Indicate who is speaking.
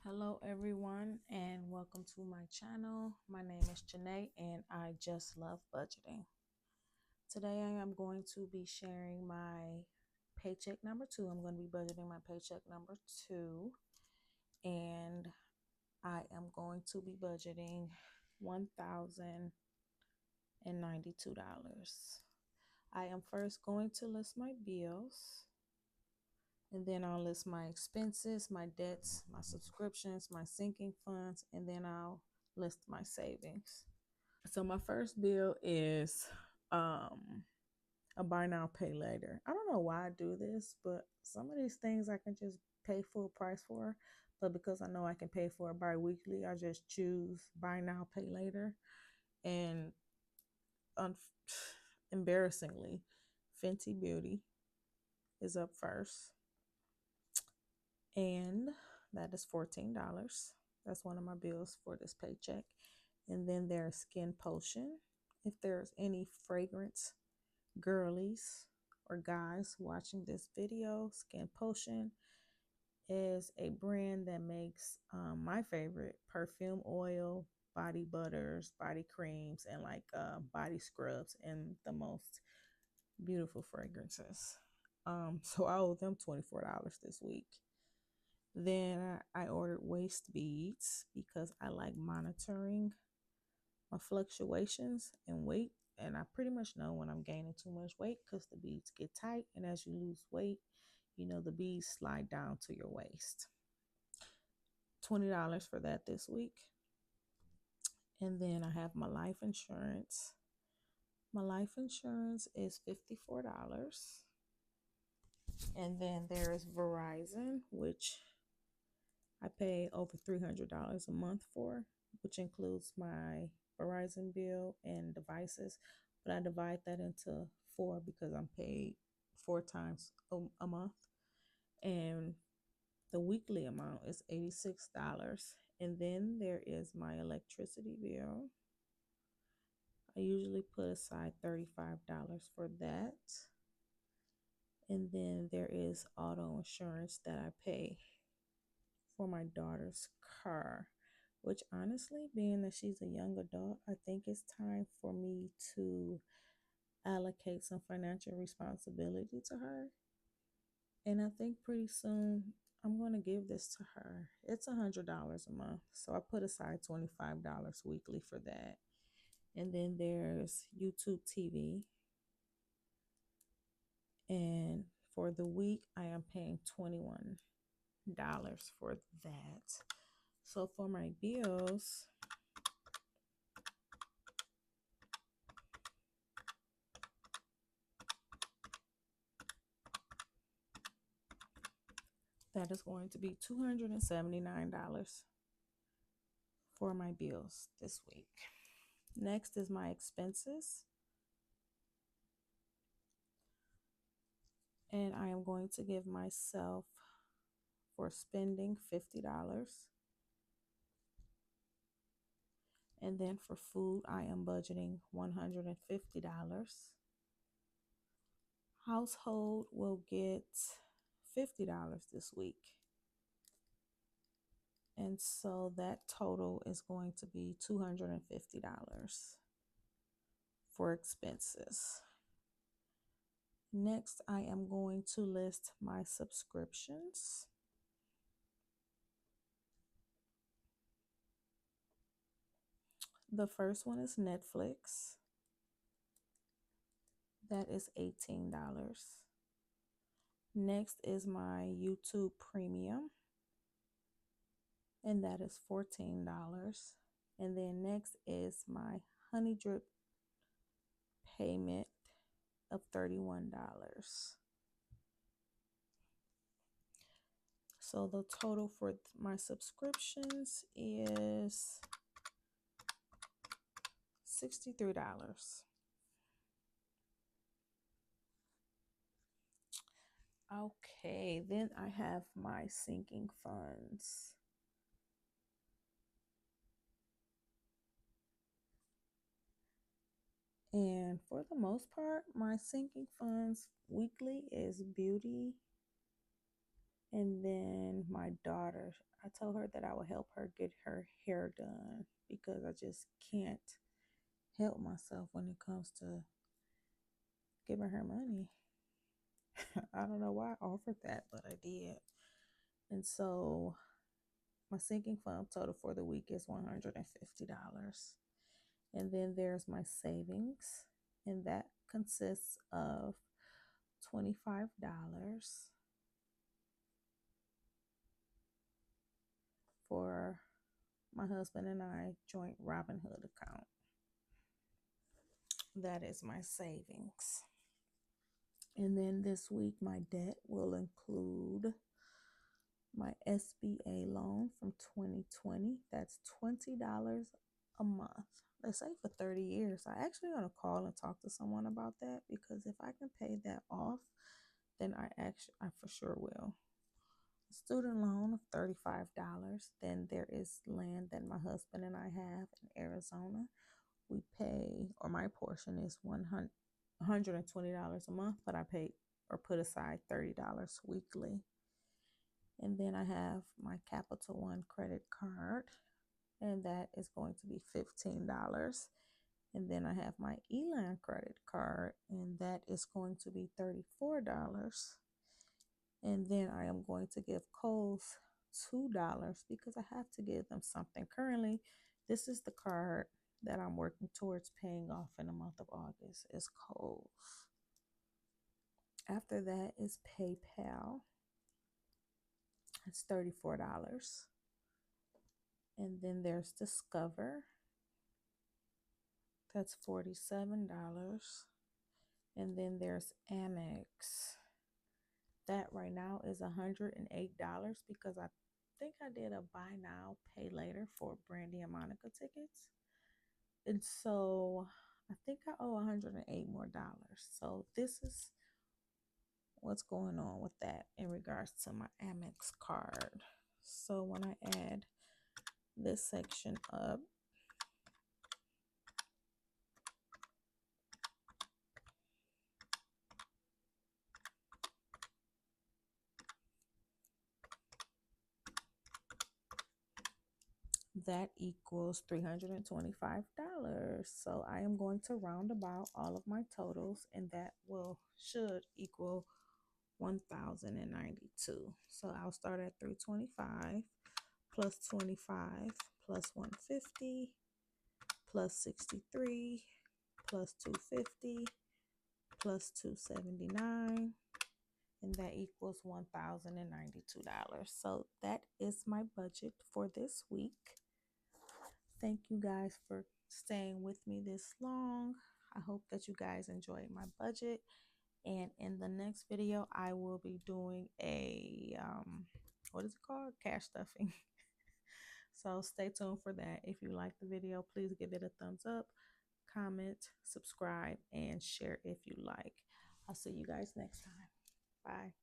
Speaker 1: Hello, everyone, and welcome to my channel. My name is Janae, and I just love budgeting. Today, I am going to be sharing my paycheck number two. I'm going to be budgeting my paycheck number two, and I am going to be budgeting $1,092. I am first going to list my bills, and then I'll list my expenses, my debts, my subscriptions, my sinking funds, and then I'll list my savings. So my first bill is um a buy now pay later. I don't know why I do this, but some of these things I can just pay full price for, but because I know I can pay for it bi-weekly, I just choose buy now pay later. And un- embarrassingly, Fenty Beauty is up first, and that is $14. That's one of my bills for this paycheck. And then there's Skin Potion. If there's any fragrance girlies or guys watching this video, Skin Potion is a brand that makes my favorite perfume oil, body butters, body creams, and like body scrubs and the most beautiful fragrances. So I owe them $24 this week. Then I ordered waist beads because I like monitoring my fluctuations in weight. And I pretty much know when I'm gaining too much weight because the beads get tight. And as you lose weight, the beads slide down to your waist. $20 for that this week. And then I have my life insurance. My life insurance is $54. And then there's Verizon, which I pay over $300 a month for, which includes my Verizon bill and devices. But I divide that into four because I'm paid four times a month. And the weekly amount is $86. And then there is my electricity bill. I usually put aside $35 for that. And then there is auto insurance that I pay for my daughter's car, which honestly, being that she's a young adult, I think it's time for me to allocate some financial responsibility to her. And I think pretty soon I'm going to give this to her. It's $100 a month. So I put aside $25 weekly for that. And then there's YouTube TV. And for the week, I am paying $21 for that. So for my bills, that is going to be $279 for my bills this week. Next is my expenses. And I am going to give myself for spending $50. And then for food, I am budgeting $150. Household will get $50 this week. And so that total is going to be $250 for expenses. Next, I am going to list my subscriptions. The first one is Netflix. That is $18. Next is my YouTube Premium, and that is $14. And then next is my Honey Drip payment of $31. So the total for my subscriptions is $63. Okay, then I have my sinking funds. And for the most part, my sinking funds weekly is beauty And then my daughter, I told her that I would help her get her hair done because I just can't help myself when it comes to giving her money. I don't know why I offered that, but I did. And so my sinking fund total for the week is $150. And then there's my savings, and that consists of $25 for my husband and I joint Robinhood account. That is my savings. And then this week, my debt will include my SBA loan from 2020. That's $20 a month. They say for 30 years. I actually want to call and talk to someone about that, because if I can pay that off, then I for sure will. Student loan of $35. Then there is land that my husband and I have in Arizona. We pay, or my portion is $120 a month, but I pay or put aside $30 weekly. And then I have my Capital One credit card, and that is going to be $15. And then I have my Elan credit card, and that is going to be $34. And then I am going to give Kohl's $2 because I have to give them something. Currently, this is the card that I'm working towards paying off in the month of August, is Kohl's. After that is PayPal. It's $34. And then there's Discover. That's $47. And then there's Amex. That right now is $108 because I think I did a buy now, pay later for Brandy and Monica tickets. And so I think I owe $108 more. So this is what's going on with that in regards to my Amex card. So when I add this section up, that equals $325. So I am going to round about all of my totals, and that should equal 1,092. So I'll start at 325 plus 25 plus 150 plus 63 plus 250 plus 279, and that equals $1,092. So that is my budget for this week. Thank you guys for staying with me this long. I hope that you guys enjoyed my budget. And in the next video, I will be doing a, what is it called? Cash stuffing. So stay tuned for that. If you like the video, please give it a thumbs up, comment, subscribe, and share if you like. I'll see you guys next time. Bye.